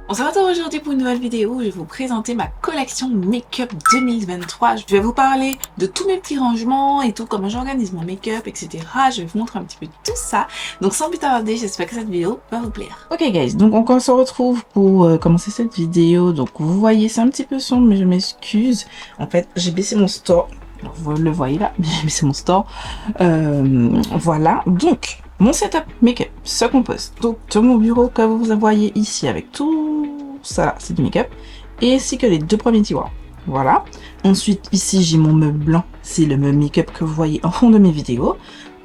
On se retrouve aujourd'hui pour une nouvelle vidéo où je vais vous présenter ma collection Make-up 2023. Je vais vous parler de tous mes petits rangements et tout, comment j'organise mon make-up, etc. Je vais vous montrer un petit peu tout ça. Donc sans plus tarder, j'espère que cette vidéo va vous plaire. Ok guys, donc on se retrouve pour commencer cette vidéo. Donc vous voyez, c'est un petit peu sombre, mais je m'excuse. En fait, j'ai baissé mon store. Vous le voyez là, j'ai baissé mon store. Voilà, donc... Mon setup make-up se compose donc de mon bureau que vous voyez ici avec tout ça, c'est du make-up, et ainsi que les deux premiers tiroirs. Voilà. Ensuite, ici, j'ai mon meuble blanc, c'est le meuble make-up que vous voyez en fond de mes vidéos.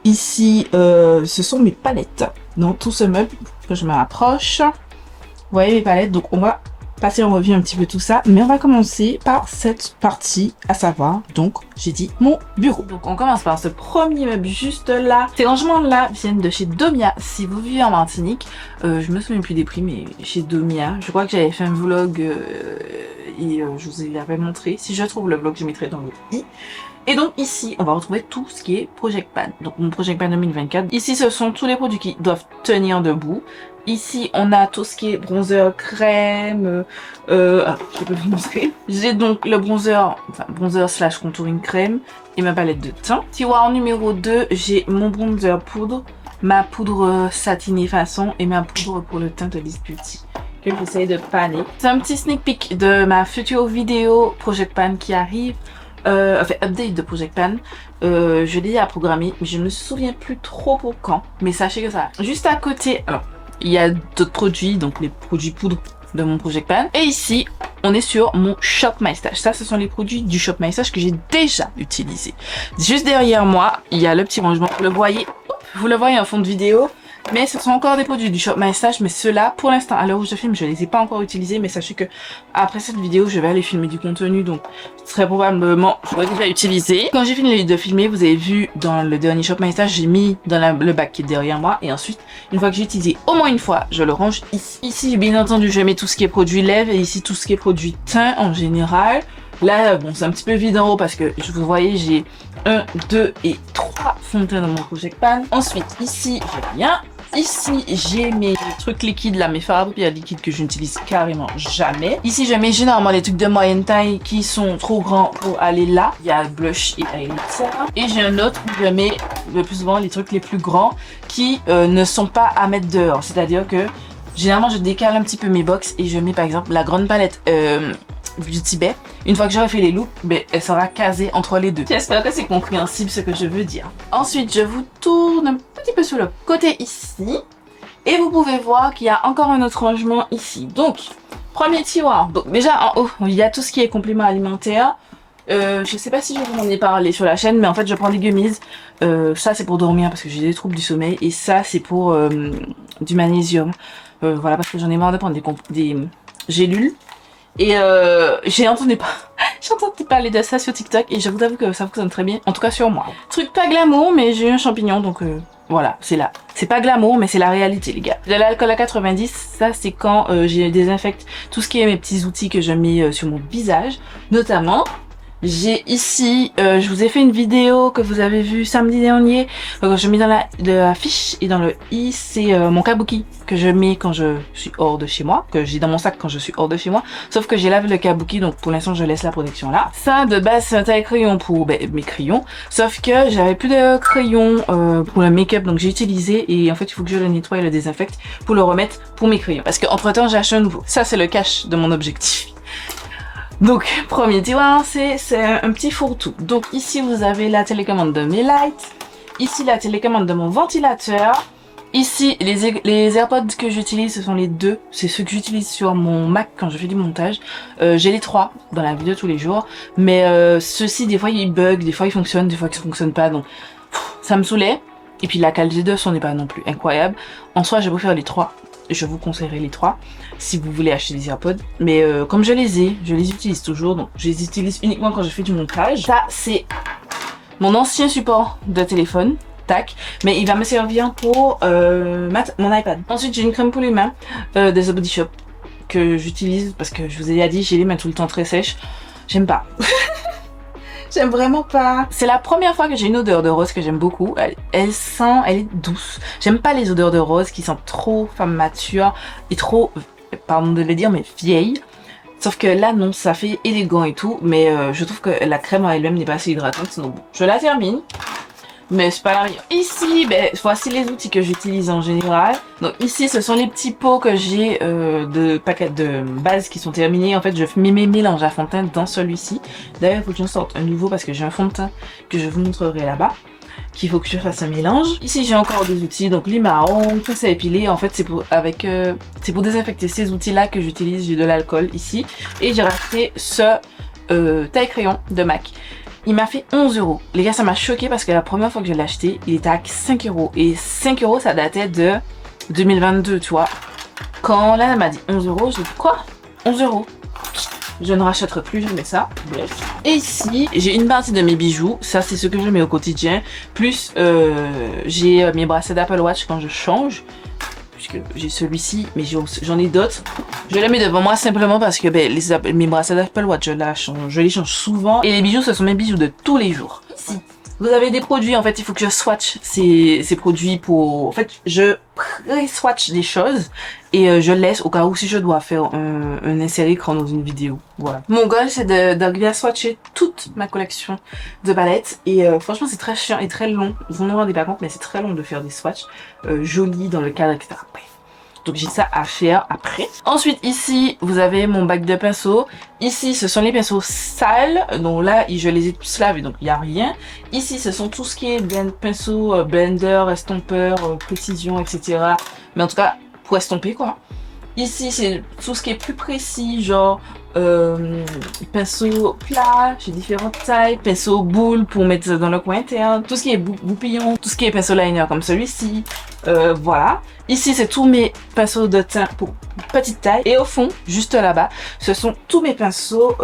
Ici, ce sont mes palettes. Dans tout ce meuble, que je me rapproche, vous voyez mes palettes, donc on va passer en revue un petit peu tout ça, mais on va commencer par cette partie, à savoir, donc, j'ai dit mon bureau. Donc on commence par ce premier meuble juste là. Ces rangements là viennent de chez Domia. Si vous vivez en Martinique, je me souviens plus des prix, mais chez Domia, je crois que j'avais fait un vlog et je vous avais montré. Si je trouve le vlog, je mettrai dans le i. Et donc ici, on va retrouver tout ce qui est Project Pan. Donc mon Project Pan 2024. Ici, ce sont tous les produits qui doivent tenir debout. Ici, on a tout ce qui est bronzer, crème. Je peux vous montrer. J'ai donc le bronzer, enfin bronzer slash contouring crème et ma palette de teint. Tiroir numéro 2, j'ai mon bronzer poudre, ma poudre satinée façon et ma poudre pour le teint de Liss Beauty que j'essaie de paner. C'est un petit sneak peek de ma future vidéo Project Pan qui arrive. Enfin, update de Project Pan. Je l'ai à programmer, mais je ne me souviens plus trop pour quand. Mais sachez que ça. Juste à côté, alors, il y a d'autres produits, donc les produits poudre de mon Project Pan. Et ici, on est sur mon Shop My Stash. Ça, ce sont les produits du Shop My Stash que j'ai déjà utilisés. Juste derrière moi, il y a le petit rangement. Vous le voyez en fond de vidéo. Mais ce sont encore des produits du Shop My Stash, mais ceux-là, pour l'instant, à l'heure où je filme, je les ai pas encore utilisés, mais sachez que après cette vidéo, je vais aller filmer du contenu, donc très probablement, je l'aurai déjà utilisé. Quand j'ai fini de filmer, vous avez vu dans le dernier Shop My Stash, j'ai mis dans le bac qui est derrière moi, et ensuite, une fois que j'ai utilisé au moins une fois, je le range ici. Ici, bien entendu, je mets tout ce qui est produit lèvres, et ici, tout ce qui est produit teint en général. Là, bon, c'est un petit peu vide en haut parce que, vous voyez, j'ai 1, 2 et 3 fonds de teint dans mon Project Pan. Ensuite, ici, j'ai rien. Ici, j'ai mes trucs liquides là, mes fards à paupières liquides que je n'utilise carrément jamais. Ici, je mets généralement les trucs de moyenne taille qui sont trop grands pour aller là. Il y a blush et highlighter. Et j'ai un autre où je mets le plus souvent les trucs les plus grands qui ne sont pas à mettre dehors. C'est-à-dire que généralement, je décale un petit peu mes box et je mets par exemple la grande palette du Tibet. Une fois que j'aurai fait les looks, ben, elle sera casée entre les deux. J'espère que c'est compréhensible ce que je veux dire. Ensuite, je vous tourne un petit peu sur le côté ici. Et vous pouvez voir qu'il y a encore un autre rangement ici. Donc, premier tiroir. Donc déjà, en haut, il y a tout ce qui est compléments alimentaires. Je sais pas si je vous en ai parlé sur la chaîne, mais en fait, je prends des gummies. Ça, c'est pour dormir parce que j'ai des troubles du sommeil. Et ça, c'est pour du magnésium. Voilà, parce que j'en ai marre de prendre des gélules. Et j'ai entendu parler de ça sur TikTok et je vous avoue que ça fonctionne très bien, en tout cas sur moi. Truc pas glamour, mais j'ai eu un champignon, donc voilà, c'est là. C'est pas glamour, mais c'est la réalité, les gars. De l'alcool à 90, ça c'est quand j'ai désinfecte tout ce qui est mes petits outils que je mets sur mon visage, notamment. J'ai ici, je vous ai fait une vidéo que vous avez vue samedi dernier. Je mets dans la fiche et dans le i, c'est mon kabuki que je mets quand je suis hors de chez moi, que j'ai dans mon sac quand je suis hors de chez moi. Sauf que j'ai lavé le kabuki, donc pour l'instant je laisse la protection là. Ça de base c'est un taille crayon pour mes crayons. Sauf que j'avais plus de crayons pour le make-up, donc j'ai utilisé et en fait il faut que je le nettoie et le désinfecte pour le remettre pour mes crayons. Parce qu'entre temps j'ai acheté un nouveau. Ça c'est le cache de mon objectif. Donc, premier tiroir, c'est un petit fourre-tout. Donc ici, vous avez la télécommande de mes lights. Ici, la télécommande de mon ventilateur. Ici, les AirPods que j'utilise, ce sont les deux. C'est ceux que j'utilise sur mon Mac quand je fais du montage. J'ai les trois dans la vidéo tous les jours. Mais ceux-ci, des fois, ils bug, des fois, ils fonctionnent, des fois, ils ne fonctionnent pas. Donc, ça me saoulait. Et puis, la qualité de son n'est pas non plus incroyable. En soi, je vais vous faire les trois. Je vous conseillerais les trois si vous voulez acheter des AirPods. Mais comme je les utilise toujours. Donc je les utilise uniquement quand je fais du montage. Ça, c'est mon ancien support de téléphone. Tac. Mais il va me servir pour mon iPad. Ensuite, j'ai une crème pour les mains de The Body Shop que j'utilise parce que je vous ai déjà dit, j'ai les mains tout le temps très sèches. J'aime pas. J'aime vraiment pas. C'est la première fois que j'ai une odeur de rose que j'aime beaucoup. Elle est douce. J'aime pas les odeurs de rose qui sentent trop femme mature et trop pardon de le dire, mais vieille. Sauf que là, non, ça fait élégant et tout, mais je trouve que la crème en elle-même n'est pas assez hydratante. Donc bon, je la termine. Mais c'est pas la meilleure. Ici, ben, voici les outils que j'utilise en général. Donc ici, ce sont les petits pots que j'ai de paquets de base qui sont terminés. En fait, je mets mes mélanges à fond de teint dans celui-ci. D'ailleurs, il faut que j'en sorte un nouveau parce que j'ai un fond de teint que je vous montrerai là-bas, qu'il faut que je fasse un mélange. Ici, j'ai encore des outils, donc les marrons, tout ça épilé. En fait, c'est pour désinfecter ces outils-là que j'utilise. J'ai de l'alcool ici. Et j'ai racheté ce taille-crayon de MAC. Il m'a fait 11 €. Les gars, ça m'a choqué parce que la première fois que je l'ai acheté, il était à 5 €. Et 5 €, ça datait de 2022, tu vois. Quand là, elle m'a dit 11 €, j'ai dit quoi? 11 €. Je ne rachèterai plus jamais ça. Bref. Et ici, j'ai une partie de mes bijoux. Ça, c'est ce que je mets au quotidien. Plus, j'ai mes bracelets d'Apple Watch quand je change. Puisque j'ai celui-ci, mais j'en ai d'autres. Je les mets devant moi simplement parce que ben, mes bracelets d'Apple Watch, je les change souvent. Et les bijoux, ce sont mes bijoux de tous les jours. Ici, vous avez des produits, en fait, il faut que je swatch ces produits pour... En fait, je pré-swatch des choses et je laisse au cas où si je dois faire un insert écran dans une vidéo. Voilà. Mon goal, c'est d'arriver à swatcher toute ma collection de palettes et franchement, c'est très chiant et très long. Vous ne vous rendez pas compte, mais c'est très long de faire des swatchs jolis dans le cadre, etc. Bref. Donc j'ai ça à faire après. Ensuite ici vous avez mon bac de pinceaux. Ici ce sont les pinceaux sales. Donc là je les ai tous lavés donc il n'y a rien. Ici ce sont tout ce qui est pinceau, blender, estompeur, précision, etc. Mais en tout cas pour estomper quoi. Ici c'est tout ce qui est plus précis, genre pinceau plat, j'ai différentes tailles, pinceau boule pour mettre dans le coin interne, tout ce qui est boupillon, tout ce qui est pinceau liner comme celui-ci, voilà. Ici c'est tous mes pinceaux de teint pour petite taille et au fond, juste là-bas, ce sont tous mes pinceaux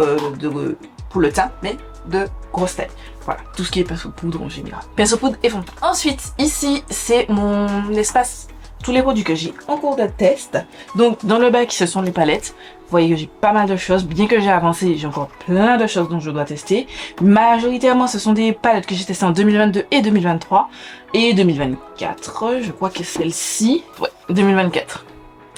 pour le teint, mais de grosse taille. Voilà, tout ce qui est pinceau poudre en général. Pinceau poudre et fond de teint. Ensuite, ici c'est mon espace, tous les produits que j'ai en cours de test. Donc dans le bac, ce sont les palettes. Vous voyez que j'ai pas mal de choses. Bien que j'ai avancé, j'ai encore plein de choses dont je dois tester. Majoritairement, ce sont des palettes que j'ai testées en 2022 et 2023. Et 2024, je crois que celle-ci, ouais, 2024.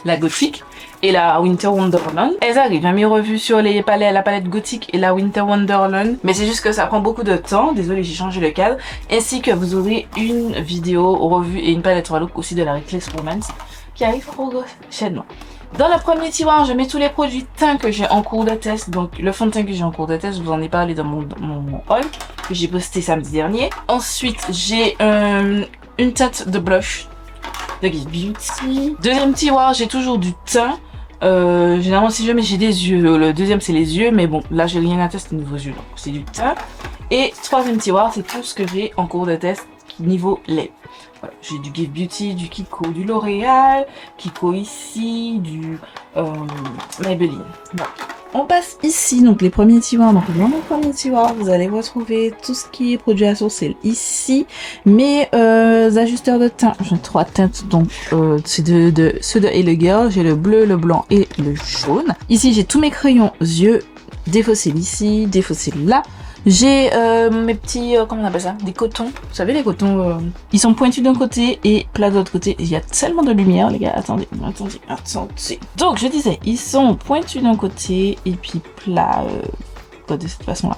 La gothique et la Winter Wonderland. Elles arrivent à mes revues sur les palettes, la palette gothique et la Winter Wonderland. Mais c'est juste que ça prend beaucoup de temps. Désolée, j'ai changé le cadre. Ainsi que vous aurez une vidéo revue et une palette look aussi de la Reckless Romance qui arrive prochainement. Dans le premier tiroir, je mets tous les produits teints que j'ai en cours de test. Donc le fond de teint que j'ai en cours de test, je vous en ai parlé dans mon haul que j'ai posté samedi dernier. Ensuite, j'ai une teinte de blush de Gift Beauty. Deuxième tiroir, j'ai toujours du teint. Généralement, si jamais j'ai des yeux, le deuxième c'est les yeux, mais bon, là j'ai rien à tester niveau yeux, donc c'est du teint. Et troisième tiroir, c'est tout ce que j'ai en cours de test niveau lait. Voilà, j'ai du Gift Beauty, du Kiko, du L'Oréal, Kiko ici, du Maybelline. Voilà. On passe ici, donc les premiers tiroirs. Donc dans le premier tiroir, vous allez retrouver tout ce qui est produit à sourcils ici. Mes ajusteurs de teint, j'ai 3 teintes, donc c'est ceux de Hello Girl. J'ai le bleu, le blanc et le jaune. Ici, j'ai tous mes crayons yeux, des fossiles ici, des fossiles là. J'ai mes petits, comment on appelle ça? Des cotons. Vous savez, les cotons, ils sont pointus d'un côté et plats de l'autre côté. Il y a tellement de lumière, les gars. Attendez. Donc, je disais, ils sont pointus d'un côté et puis plats de cette façon-là.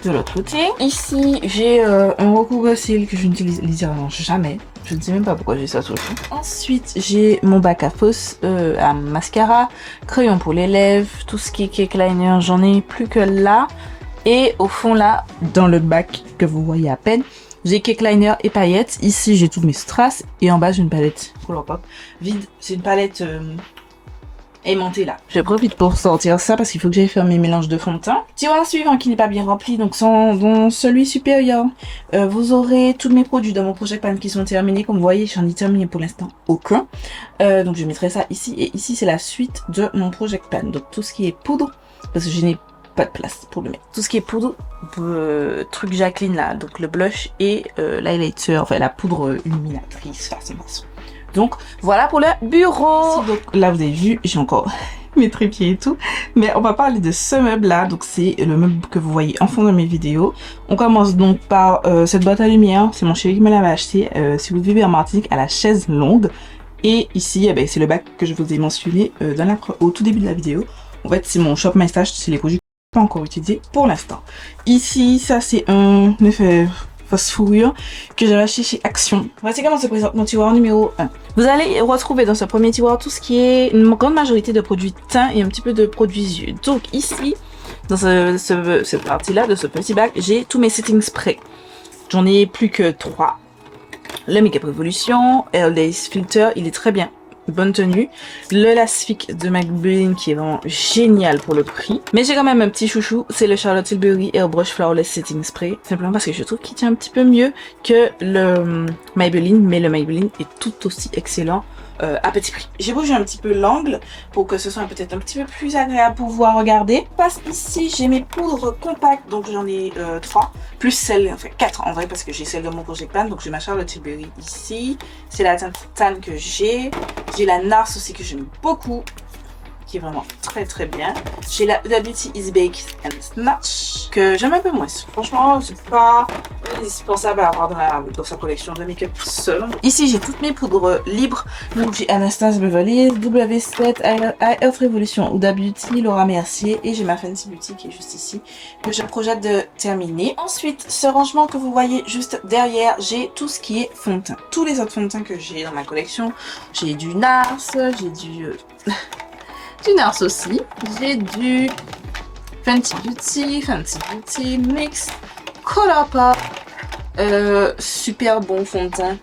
De l'autre côté. Ici, j'ai un recouvre-cils que je n'utilise littéralement jamais. Je ne sais même pas pourquoi j'ai ça sur le fond. Ensuite, j'ai mon bac à mascara, crayon pour les lèvres, tout ce qui est cake liner. J'en ai plus que là. Et au fond là, dans le bac que vous voyez à peine, j'ai cake liner et paillettes. Ici, j'ai tous mes strass. Et en bas, j'ai une palette Colourpop vide. C'est une palette aimantée là. Je profite pour sortir ça parce qu'il faut que j'aille faire mes mélanges de fond de teint. Tiroir suivant qui n'est pas bien rempli. Donc dans celui supérieur, vous aurez tous mes produits dans mon Project Pan qui sont terminés. Comme vous voyez, j'en ai terminé pour l'instant aucun. Donc je mettrai ça ici. Et ici, c'est la suite de mon Project Pan. Donc tout ce qui est poudre, parce que je n'ai pas de place pour le mettre. Tout ce qui est poudre, truc Jacqueline là, donc le blush et l'highlighter, enfin la poudre illuminatrice, façon. Donc voilà pour le bureau. Donc là vous avez vu, j'ai encore mes trépieds et tout, mais on va parler de ce meuble là. Donc c'est le meuble que vous voyez en fond de mes vidéos. On commence donc par cette boîte à lumière, c'est mon chéri qui me l'avait acheté. Si vous vivez en Martinique, à la chaise longue, Et ici, eh ben, c'est le bac que je vous ai mentionné au tout début de la vidéo. En fait, c'est mon Shop My Stash, c'est les produits pas encore utilisés pour l'instant. Ici, ça c'est un effet fausse fourrure que j'avais acheté chez Action. Voici comment se présente mon tiroir numéro 1. Vous allez retrouver dans ce premier tiroir tout ce qui est une grande majorité de produits teint et un petit peu de produits yeux. Donc ici, dans cette partie-là de ce petit bac, j'ai tous mes setting sprays. J'en ai plus que 3. Le Makeup Revolution, Air Lace Filter, il est très bien. Bonne tenue. Le Lastic de Maybelline qui est vraiment génial pour le prix. Mais j'ai quand même un petit chouchou, c'est le Charlotte Tilbury Airbrush Flawless Setting Spray. Simplement parce que je trouve qu'il tient un petit peu mieux que le Maybelline, mais le Maybelline est tout aussi excellent à petit prix. J'ai bougé un petit peu l'angle pour que ce soit peut-être un petit peu plus agréable pour pouvoir regarder. Passe ici, j'ai mes poudres compactes, donc j'en ai 3, plus celle, enfin 4 en vrai, parce que j'ai celle de mon Project Pan, donc j'ai ma Charlotte Tilbury ici, c'est la teinte tan que j'ai la NARS aussi que j'aime beaucoup, qui est vraiment très très bien. J'ai la Beauty Is Baked and Snatch, que j'aime un peu moins. Franchement, c'est pas indispensable à avoir dans sa collection de make-up seul. Ici, j'ai toutes mes poudres libres. Donc, j'ai Anastasia Beverly Hills, W7, Earth Revolution, Huda Beauty, Laura Mercier, et j'ai ma Fenty Beauty qui est juste ici, que je projette de terminer. Ensuite, ce rangement que vous voyez juste derrière, j'ai tout ce qui est fond de teint. Tous les autres fonds de teint que j'ai dans ma collection, j'ai du NARS, j'ai du NARS aussi, j'ai du Fenty Beauty, Mix, Colourpop, super bon fond de teint.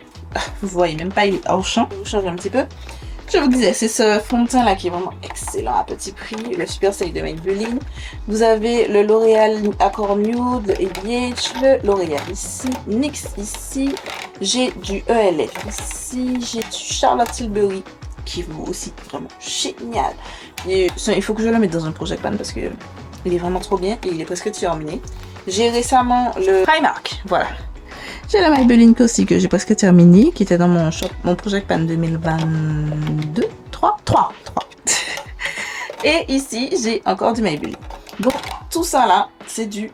Vous voyez même pas, il est au champ. Je vous change un petit peu. Je vous disais, c'est ce fond de teint là qui est vraiment excellent à petit prix, le Super Style de Maybelline. Vous avez le L'Oréal Accord Nude, le ABH, le L'Oréal ici, NYX ici, j'ai du ELF ici, j'ai du Charlotte Tilbury qui est aussi vraiment génial. Et il faut que je le mette dans un Project Pan parce que il est vraiment trop bien et il est presque terminé. J'ai récemment le Primark, voilà. J'ai la Maybelline aussi que j'ai presque terminé, qui était dans mon Project Pan 2022, 3. Et ici, j'ai encore du Maybelline. Donc, tout ça là, c'est des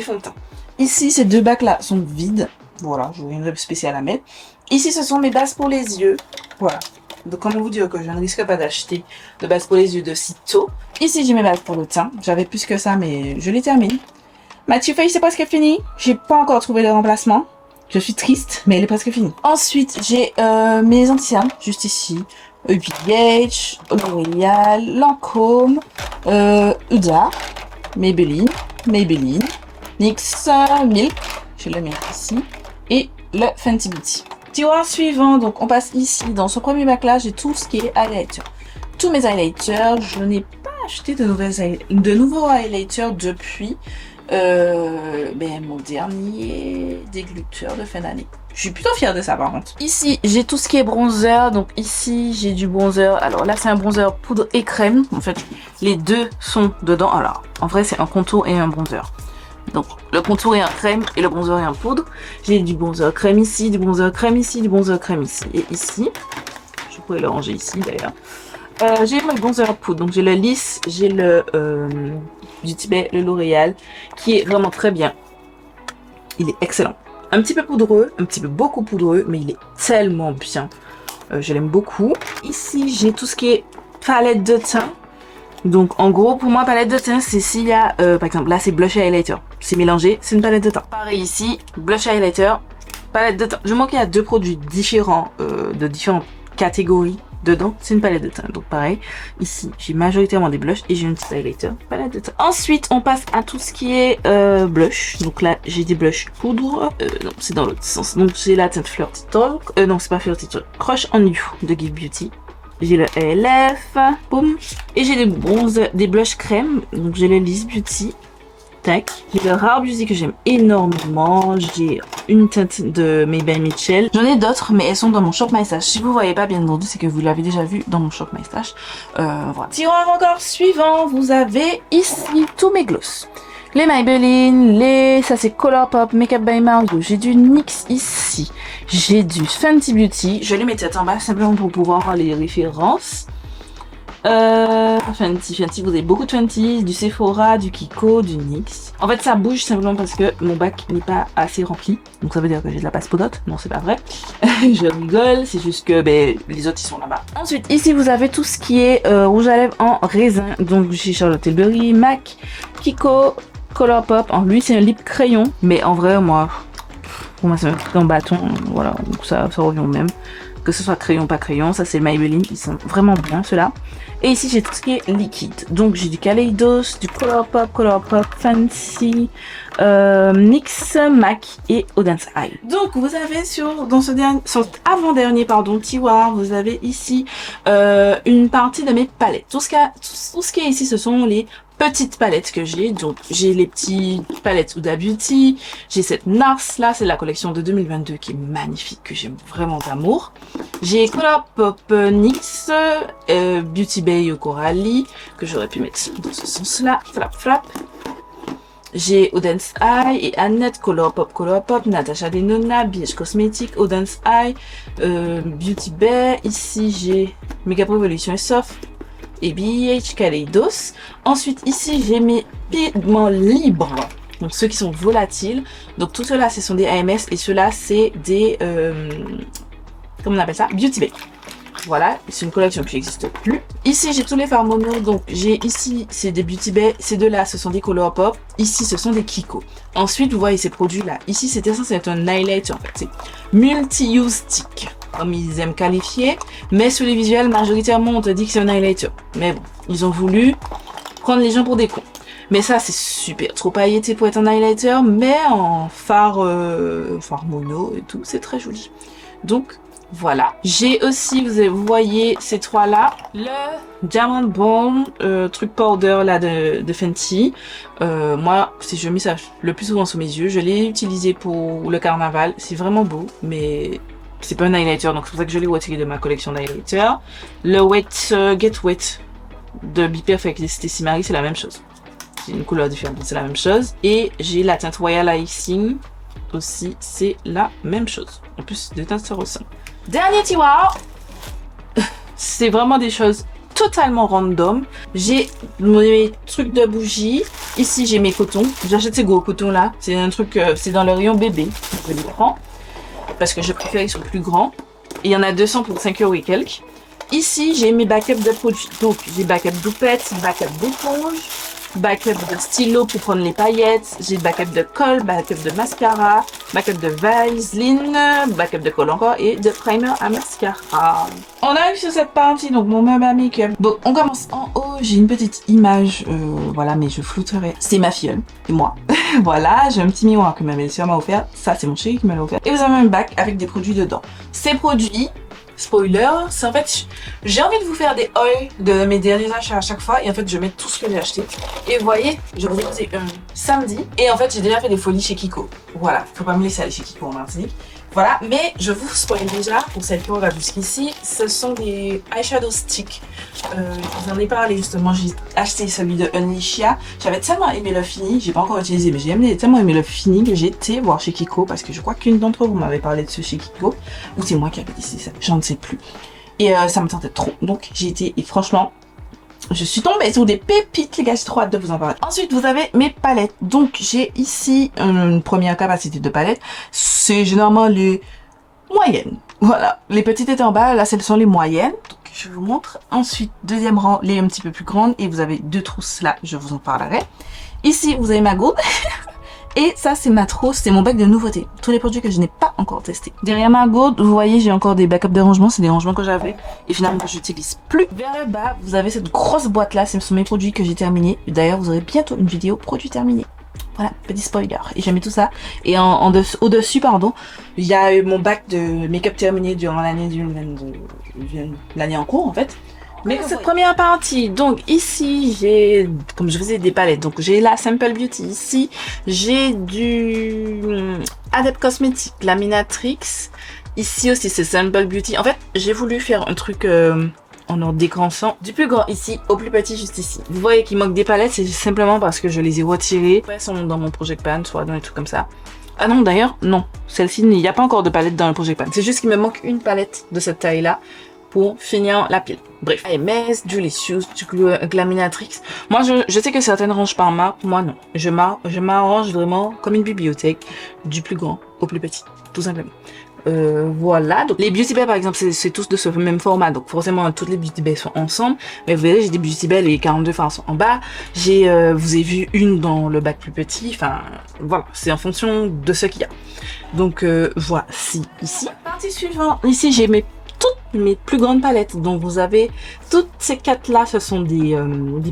fonds de teint. Ici, ces deux bacs là sont vides. Voilà, je n'ai rien de spécial à mettre. Ici, ce sont mes bases pour les yeux. Voilà. Donc, comment vous dire que je ne risque pas d'acheter de base pour les yeux de sitôt. Ici, j'ai mes bases pour le teint. J'avais plus que ça, mais je les termine. Ma Too Faced c'est presque fini. J'ai pas encore trouvé le remplacement. Je suis triste, mais elle est presque finie. Ensuite, j'ai mes anti-cernes, juste ici. EPH, L'Oréal, Lancôme, Huda, Maybelline, NYX, Milk, j'ai le Milk ici, et le Fenty Beauty. Tiroir suivant, donc on passe ici, dans ce premier bac là, j'ai tout ce qui est highlighter. Tous mes highlighters, je n'ai pas acheté de nouveaux highlighters depuis mon dernier dégluteur de fin d'année. Je suis plutôt fière de ça par contre. Ici, j'ai tout ce qui est bronzer. Donc ici, j'ai du bronzer. Alors là, c'est un bronzer poudre et crème. En fait, les deux sont dedans. Alors, en vrai, c'est un contour et un bronzer. Donc, le contour est en crème et le bronzer est en poudre. J'ai du bronzer crème ici, du bronzer crème ici, du bronzer crème ici. Et ici, je pourrais le ranger ici d'ailleurs. J'ai le bronzer poudre. Donc, j'ai le lisse, j'ai le du Tibet, le L'Oréal, qui est vraiment très bien. Il est excellent. Un petit peu poudreux, un petit peu beaucoup poudreux, mais il est tellement bien. Je l'aime beaucoup. Ici, j'ai tout ce qui est palette de teint. Donc, en gros, pour moi, palette de teint, c'est s'il y a, par exemple, là, c'est blush et highlighter. C'est mélangé, c'est une palette de teint. Pareil ici, blush et highlighter, palette de teint. Je vois qu'il y a deux produits différents, de différentes catégories. Dedans, c'est une palette de teint. Donc pareil, ici, j'ai majoritairement des blushs et j'ai une petite highlighter, palette de teint. Ensuite, on passe à tout ce qui est blush. Donc là, j'ai des blushs poudre. Non, c'est dans l'autre sens. Donc j'ai la teinte Flirty Talk. Non, c'est pas Flirty Talk. Crush on You de Give Beauty. J'ai le ELF. Boum. Et j'ai des bronzes, des blushs crème. Donc j'ai le Liz Beauty. Tac. J'ai le Rare Beauty que j'aime énormément. J'ai une teinte de Maybelline Mitchell. J'en ai d'autres, mais elles sont dans mon Shop My Stash. Si vous voyez pas, bien entendu, c'est que vous l'avez déjà vu dans mon Shop My Stash. Voilà. Tiroir encore suivant, vous avez ici tous mes gloss. Les Maybelline, ça c'est Colourpop, Makeup by Mario. J'ai du NYX ici. J'ai du Fenty Beauty. Je les mets tête en bas simplement pour pouvoir voir les références. Fenty, vous avez beaucoup de Fenty, du Sephora, du Kiko, du NYX. En fait, ça bouge simplement parce que mon bac n'est pas assez rempli. Donc ça veut dire que j'ai de la place podote. Non, c'est pas vrai. Je rigole, c'est juste que les autres, ils sont là-bas. Ensuite, ici, vous avez tout ce qui est rouge à lèvres en raisin. Donc, chez Charlotte Tilbury, MAC, Kiko, Colourpop. En lui, c'est un lip crayon. Mais en vrai, moi, pour moi, c'est un bâton. Voilà, donc ça revient au même. Que ce soit crayon, pas crayon. Ça, c'est Maybelline. Ils sont vraiment bien, ceux-là. Et ici, j'ai tout ce qui est liquide. Donc, j'ai du Kaleidos, du Colourpop, Fancy, NYX, MAC et Odense Eye. Donc, vous avez dans ce avant-dernier, tiroir, vous avez ici une partie de mes palettes. Tout ce qui est ici, ce sont les petites palettes que j'ai. Donc, j'ai les petites palettes Huda Beauty. J'ai cette NARS là, c'est la collection de 2022 qui est magnifique, que j'aime vraiment d'amour. J'ai Colourpop NYX, Beauty Bay Coralie, que j'aurais pu mettre dans ce sens-là. Flap. J'ai Odense Eye et Annette, Colourpop, Natasha Denona, BH Cosmetics, Odense Eye, Beauty Bay. Ici, j'ai Makeup Revolution et Soft et BH Kaleidos. Ensuite, ici, j'ai mes pigments libres. Donc, ceux qui sont volatiles. Donc, tout cela, ce sont des AMS et ceux-là, c'est des... comment on appelle ça? Beauty Bay. Voilà, c'est une collection qui n'existe plus. Ici, j'ai tous les fards mono. Donc, j'ai ici, c'est des Beauty Bay. Ces deux-là, ce sont des Colourpop. Ici, ce sont des Kiko. Ensuite, vous voyez ces produits-là. Ici, c'était censé être un highlighter, en fait. C'est multi-use stick, comme ils aiment qualifier. Mais sur les visuels, majoritairement, on te dit que c'est un highlighter. Mais bon, ils ont voulu prendre les gens pour des cons. Mais ça, c'est super trop pailleté pour être un highlighter. Mais en fard mono et tout, c'est très joli. Donc, voilà. J'ai aussi, vous voyez ces trois-là. Le Diamond Bomb, truc powder là de Fenty. Moi, si je mets ça le plus souvent sous mes yeux, je l'ai utilisé pour le carnaval. C'est vraiment beau, mais c'est pas un highlighter, donc c'est pour ça que je l'ai retiré de ma collection d'highlighters. Le Get Wet de Be Perfect et Stacy Marie, c'est la même chose. C'est une couleur différente, c'est la même chose. Et j'ai la teinte Royal Icing aussi, c'est la même chose. En plus, deux teintes se ressemblent. Dernier tiroir, c'est vraiment des choses totalement random. J'ai mes trucs de bougies. Ici, j'ai mes cotons. J'achète ces gros cotons là. C'est un truc, c'est dans le rayon bébé. Je les prends parce que je préfère qu'ils sont plus grands. Et il y en a 200 pour 5 € et quelques. Ici, j'ai mes backups de produits. Donc, j'ai backup d'oupettes, backup d'éponge, backup de stylo pour prendre les paillettes, j'ai backup de colle, backup de mascara, backup de Vaseline, backup de colle encore et de primer à mascara. On arrive sur cette partie, donc mon meuble à make-up. Bon, on commence en haut, j'ai une petite image, voilà, mais je flouterai. C'est ma filleule et moi. Voilà, j'ai un petit miroir que ma belle-sœur m'a offert. Ça, c'est mon chéri qui me l'a offert. Et vous avez un bac avec des produits dedans. Ces produits, spoiler, c'est en fait, j'ai envie de vous faire des hauls de mes derniers achats à chaque fois et en fait je mets tout ce que j'ai acheté. Et vous voyez, je vous ai posé un samedi et en fait j'ai déjà fait des folies chez Kiko. Voilà, faut pas me laisser aller chez Kiko en Martinique. Voilà, mais je vous spoil déjà, pour celles qui regardent jusqu'ici, ce sont des eyeshadow sticks. Je vous en ai parlé justement, j'ai acheté celui de Unleashia. J'avais tellement aimé le fini, j'ai pas encore utilisé, mais j'ai tellement aimé le fini que j'ai été voir chez Kiko parce que je crois qu'une d'entre vous m'avait parlé de ce chez Kiko. Ou c'est moi qui avais décidé ça, j'en ne sais plus. Et ça me tentait trop, donc j'ai été, et franchement, je suis tombée sur des pépites, les gars, j'ai trop hâte de vous en parler. Ensuite, vous avez mes palettes. Donc, j'ai ici une première capacité de palette. C'est généralement les moyennes. Voilà, les petites étaient en bas, là, ce sont les moyennes. Donc, je vous montre. Ensuite, deuxième rang, les un petit peu plus grandes. Et vous avez deux trousses là, je vous en parlerai. Ici, vous avez ma gourde. Et ça, c'est ma trousse, c'est mon bac de nouveautés. Tous les produits que je n'ai pas encore testés. Derrière ma gourde, vous voyez, j'ai encore des backups de rangement. C'est des rangements que j'avais et finalement que j'utilise plus. Vers le bas, vous avez cette grosse boîte là. Ce sont mes produits que j'ai terminés. D'ailleurs, vous aurez bientôt une vidéo produits terminés. Voilà, petit spoiler. Et j'ai mis tout ça. Et au-dessus, pardon, il y a mon bac de make-up terminé durant l'année 2022. L'année en cours, en fait. Mais cette première partie, donc ici j'ai, comme je faisais des palettes, donc j'ai la Simple Beauty, ici j'ai du Adept Cosmetics, la Minatrix, ici aussi c'est Simple Beauty. En fait j'ai voulu faire un truc en ordre décroissant, du plus grand ici au plus petit juste ici. Vous voyez qu'il manque des palettes, c'est simplement parce que je les ai retirées. Elles sont dans mon Project Pan, soit dans les trucs comme ça. Ah non d'ailleurs, non, celle-ci, il n'y a pas encore de palette dans le Project Pan. C'est juste qu'il me manque une palette de cette taille-là. pour finir la pile. Bref, MS, Julicious, Glaminatrix. Moi, je sais que certaines rangent par marque, moi non. Je m'arrange vraiment comme une bibliothèque, du plus grand au plus petit, tout simplement. Voilà, donc les Beauty Bay par exemple c'est tous de ce même format, donc forcément toutes les Beauty Bay sont ensemble, mais vous voyez j'ai des Beauty Bay les 42 fins sont en bas, j'ai vous avez vu une dans le bac plus petit, enfin voilà, c'est en fonction de ce qu'il y a. Donc voici ici. Partie suivante, ici j'ai toutes mes plus grandes palettes, donc vous avez toutes ces quatre là, ce sont des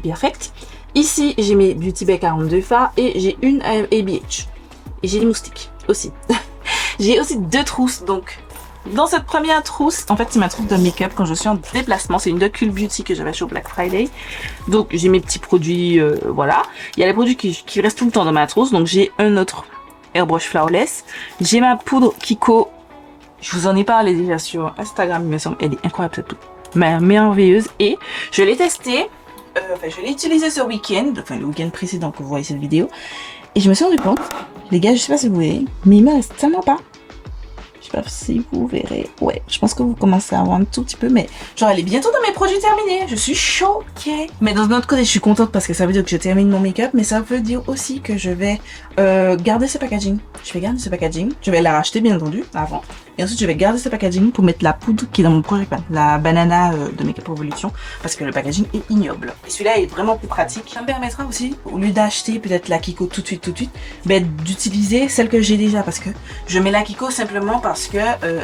Perfect. Ici j'ai mes Beauty Bay 42 fins et j'ai une ABH et j'ai des moustiques aussi. J'ai aussi deux trousses, donc dans cette première trousse, en fait c'est ma trousse de make-up quand je suis en déplacement, c'est une de Cult Beauty que j'avais acheté au Black Friday, donc j'ai mes petits produits, voilà, il y a les produits qui restent tout le temps dans ma trousse, donc j'ai un autre Airbrush Flawless, j'ai ma poudre Kiko, je vous en ai parlé déjà sur Instagram il me semble, elle est incroyable cette poudre, merveilleuse, et je l'ai testée, enfin je l'ai utilisée ce week-end, enfin le week-end précédent que vous voyez cette vidéo, et je me suis rendu compte, les gars, je sais pas si vous voyez, mais il me reste tellement pas. Je sais pas si vous verrez. Ouais, je pense que vous commencez à avoir un tout petit peu, mais genre elle est bientôt dans mes produits terminés. Je suis choquée. Mais d'un autre côté, je suis contente parce que ça veut dire que je termine mon make-up, mais ça veut dire aussi que je vais garder ce packaging. Je vais garder ce packaging. Je vais la racheter bien entendu avant. Et ensuite, je vais garder ce packaging pour mettre la poudre qui est dans mon projet pan, la banana de Make Up Revolution, parce que le packaging est ignoble. Et celui-là est vraiment plus pratique. Ça me permettra aussi, au lieu d'acheter peut-être la Kiko tout de suite, ben, d'utiliser celle que j'ai déjà, parce que je mets la Kiko simplement parce que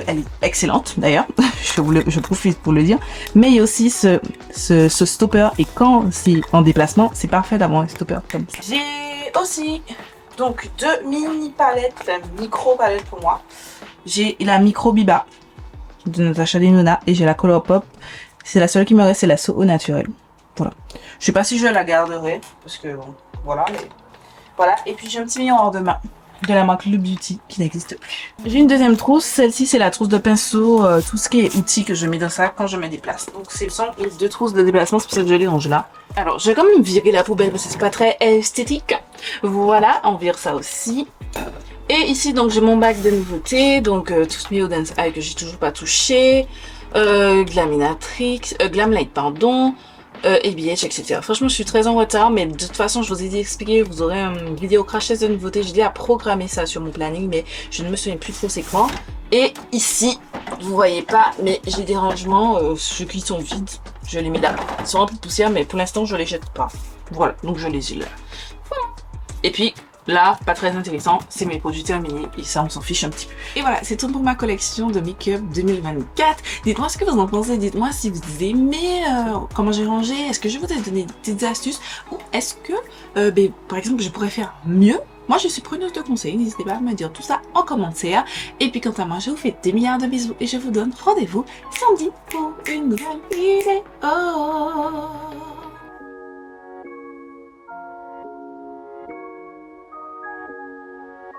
elle est excellente d'ailleurs. je profite pour le dire. Mais il y a aussi ce stopper, et quand c'est en déplacement, c'est parfait d'avoir un stopper comme ça. J'ai aussi donc deux mini palettes, enfin micro palettes pour moi. J'ai la Micro Biba de Natasha Denona et j'ai la Colourpop. C'est la seule qui me reste, c'est la So Au Naturel. Voilà. Je sais pas si je la garderai parce que bon, voilà. Mais voilà. Et puis j'ai un petit miroir de main de la marque Le Beauty qui n'existe plus. J'ai une deuxième trousse. Celle-ci c'est la trousse de pinceau, tout ce qui est outils que je mets dans ça quand je me déplace. Donc ce sont les deux trousses de déplacement, c'est pour ça que je les range là. Alors je vais quand même virer la poubelle parce que c'est pas très esthétique. Voilà, on vire ça aussi. Et ici donc j'ai mon bac de nouveautés, donc tous mes Dance Eye que j'ai toujours pas touché, Glaminatrix, Glamlight pardon, ABH, etc. Franchement je suis très en retard, mais de toute façon je vous ai dit expliqué, vous aurez une vidéo crash test de nouveautés, j'ai déjà programmé ça sur mon planning, mais je ne me souviens plus trop c'est quand. Et ici, vous voyez pas, mais j'ai des rangements, ceux qui sont vides, je les mets là. Ils sont remplis de poussière, mais pour l'instant je les jette pas. Voilà, donc je les ai là. Voilà. Et puis là, pas très intéressant, c'est mes produits terminés et ça on s'en fiche un petit peu. Et voilà, c'est tout pour ma collection de make-up 2024. Dites-moi ce que vous en pensez, dites-moi si vous aimez comment j'ai rangé, est-ce que je vous ai donné des petites astuces ou est-ce que, par exemple, je pourrais faire mieux. Moi, je suis preneuse de conseils, n'hésitez pas à me dire tout ça en commentaire. Et puis quant à moi, je vous fais des milliards de bisous et je vous donne rendez-vous samedi pour une nouvelle vidéo.